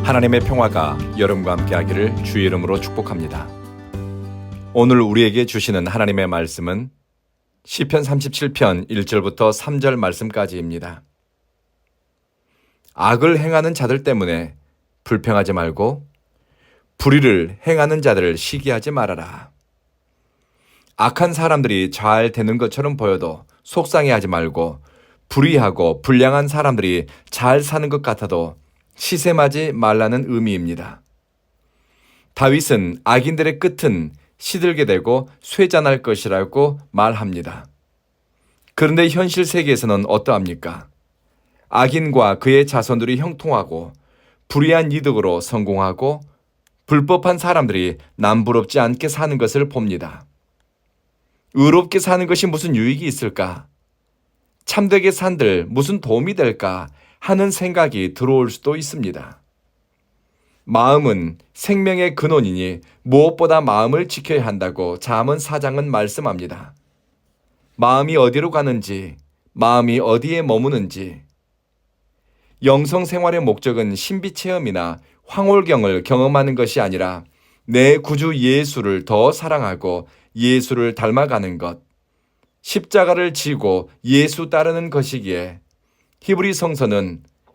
하나님의 평화가 여러분과 함께하기를 주의 이름으로 축복합니다. 오늘 우리에게 주시는 하나님의 말씀은 시편 37편 1절부터 3절 말씀까지입니다. 악을 행하는 자들 때문에 불평하지 말고 불의를 행하는 자들을 시기하지 말아라. 악한 사람들이 잘 되는 것처럼 보여도 속상해하지 말고 불의하고 불량한 사람들이 잘 사는 것 같아도 시샘하지 말라는 의미입니다. 다윗은 악인들의 끝은 시들게 되고 쇠잔할 것이라고 말합니다. 그런데 현실 세계에서는 어떠합니까? 악인과 그의 자손들이 형통하고 불의한 이득으로 성공하고 불법한 사람들이 남부럽지 않게 사는 것을 봅니다. 의롭게 사는 것이 무슨 유익이 있을까? 참되게 산들 무슨 도움이 될까 하는 생각이 들어올 수도 있습니다. 마음은 생명의 근원이니 무엇보다 마음을 지켜야 한다고 잠언 4장은 말씀합니다. 마음이 어디로 가는지, 마음이 어디에 머무는지. 영성 생활의 목적은 신비 체험이나 황홀경을 경험하는 것이 아니라 내 구주 예수를 더 사랑하고 예수를 닮아가는 것, 십자가를 지고 예수 따르는 것이기에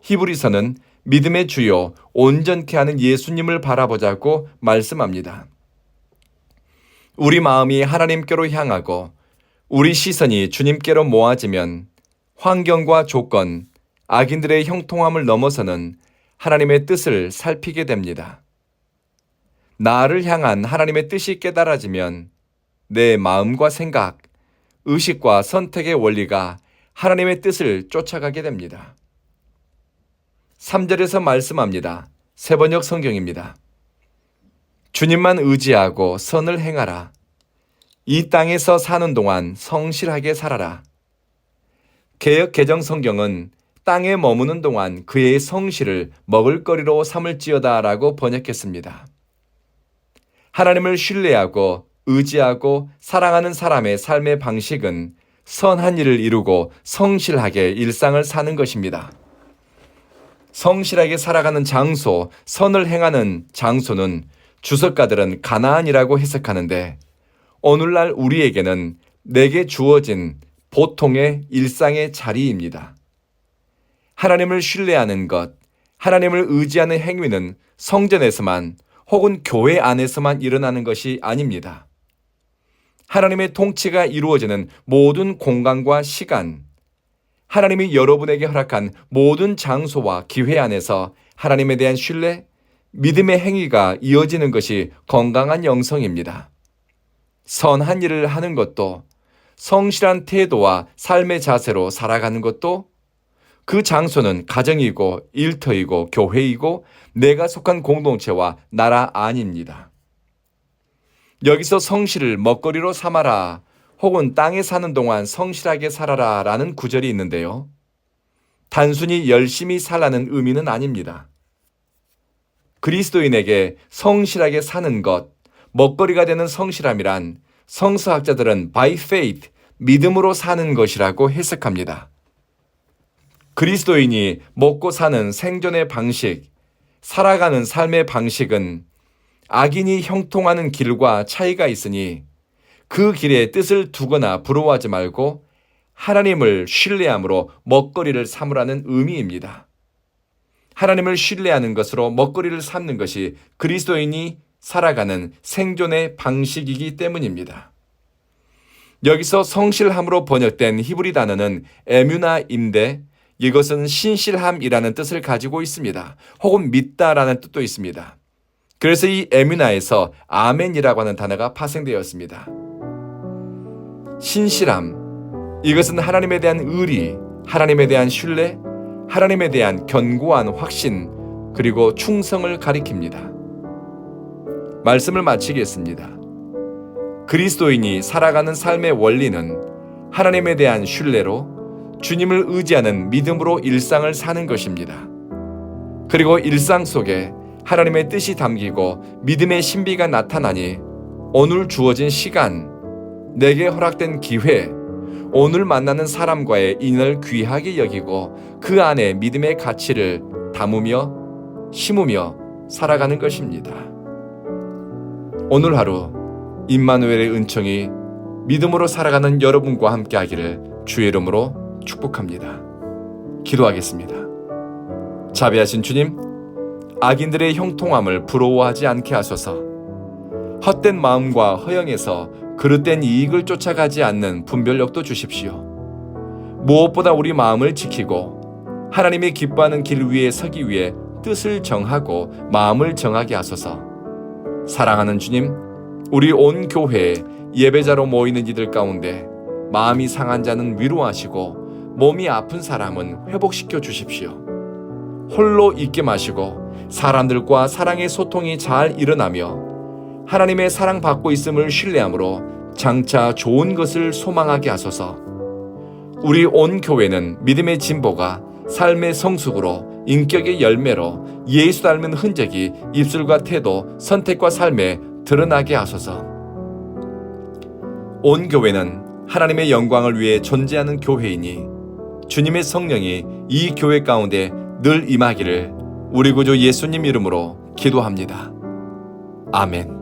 히브리서는 믿음의 주요 온전케 하는 예수님을 바라보자고 말씀합니다. 우리 마음이 하나님께로 향하고 우리 시선이 주님께로 모아지면 환경과 조건, 악인들의 형통함을 넘어서는 하나님의 뜻을 살피게 됩니다. 나를 향한 하나님의 뜻이 깨달아지면 내 마음과 생각, 의식과 선택의 원리가 하나님의 뜻을 쫓아가게 됩니다. 3절에서 말씀합니다. 세번역 성경입니다. 주님만 의지하고 선을 행하라. 이 땅에서 사는 동안 성실하게 살아라. 개역 개정 성경은 땅에 머무는 동안 그의 성실을 먹을거리로 삼을지어다 라고 번역했습니다. 하나님을 신뢰하고 의지하고 사랑하는 사람의 삶의 방식은 선한 일을 이루고 성실하게 일상을 사는 것입니다. 성실하게 살아가는 장소, 선을 행하는 장소는 주석가들은 가나안이라고 해석하는데 오늘날 우리에게는 내게 주어진 보통의 일상의 자리입니다. 하나님을 신뢰하는 것, 하나님을 의지하는 행위는 성전에서만 혹은 교회 안에서만 일어나는 것이 아닙니다. 하나님의 통치가 이루어지는 모든 공간과 시간, 하나님이 여러분에게 허락한 모든 장소와 기회 안에서 하나님에 대한 신뢰, 믿음의 행위가 이어지는 것이 건강한 영성입니다. 선한 일을 하는 것도, 성실한 태도와 삶의 자세로 살아가는 것도, 그 장소는 가정이고 일터이고 교회이고 내가 속한 공동체와 나라 아닙니다. 여기서 성실을 먹거리로 삼아라 혹은 땅에 사는 동안 성실하게 살아라 라는 구절이 있는데요. 단순히 열심히 살라는 의미는 아닙니다. 그리스도인에게 성실하게 사는 것, 먹거리가 되는 성실함이란 성서학자들은 by faith, 믿음으로 사는 것이라고 해석합니다. 그리스도인이 먹고 사는 생존의 방식, 살아가는 삶의 방식은 악인이 형통하는 길과 차이가 있으니 그 길에 뜻을 두거나 부러워하지 말고 하나님을 신뢰함으로 먹거리를 삼으라는 의미입니다. 하나님을 신뢰하는 것으로 먹거리를 삼는 것이 그리스도인이 살아가는 생존의 방식이기 때문입니다. 여기서 성실함으로 번역된 히브리 단어는 에뮤나인데 이것은 신실함이라는 뜻을 가지고 있습니다. 혹은 믿다라는 뜻도 있습니다. 그래서 이 에뮤나에서 아멘이라고 하는 단어가 파생되었습니다. 신실함, 이것은 하나님에 대한 의리, 하나님에 대한 신뢰, 하나님에 대한 견고한 확신, 그리고 충성을 가리킵니다. 말씀을 마치겠습니다. 그리스도인이 살아가는 삶의 원리는 하나님에 대한 신뢰로 주님을 의지하는 믿음으로 일상을 사는 것입니다. 그리고 일상 속에 하나님의 뜻이 담기고 믿음의 신비가 나타나니 오늘 주어진 시간, 내게 허락된 기회, 오늘 만나는 사람과의 인연을 귀하게 여기고 그 안에 믿음의 가치를 담으며 심으며 살아가는 것입니다. 오늘 하루 임마누엘의 은총이 믿음으로 살아가는 여러분과 함께 하기를 주의 이름으로 축복합니다. 기도하겠습니다. 자비하신 주님, 악인들의 형통함을 부러워하지 않게 하소서. 헛된 마음과 허영에서 그릇된 이익을 쫓아가지 않는 분별력도 주십시오. 무엇보다 우리 마음을 지키고 하나님의 기뻐하는 길 위에 서기 위해 뜻을 정하고 마음을 정하게 하소서. 사랑하는 주님, 우리 온 교회에 예배자로 모이는 이들 가운데 마음이 상한 자는 위로하시고 몸이 아픈 사람은 회복시켜 주십시오. 홀로 있게 마시고 사람들과 사랑의 소통이 잘 일어나며 하나님의 사랑받고 있음을 신뢰함으로 장차 좋은 것을 소망하게 하소서. 우리 온 교회는 믿음의 진보가 삶의 성숙으로 인격의 열매로 예수 닮은 흔적이 입술과 태도, 선택과 삶에 드러나게 하소서. 온 교회는 하나님의 영광을 위해 존재하는 교회이니 주님의 성령이 이 교회 가운데 늘 임하기를 우리 구주 예수님 이름으로 기도합니다. 아멘.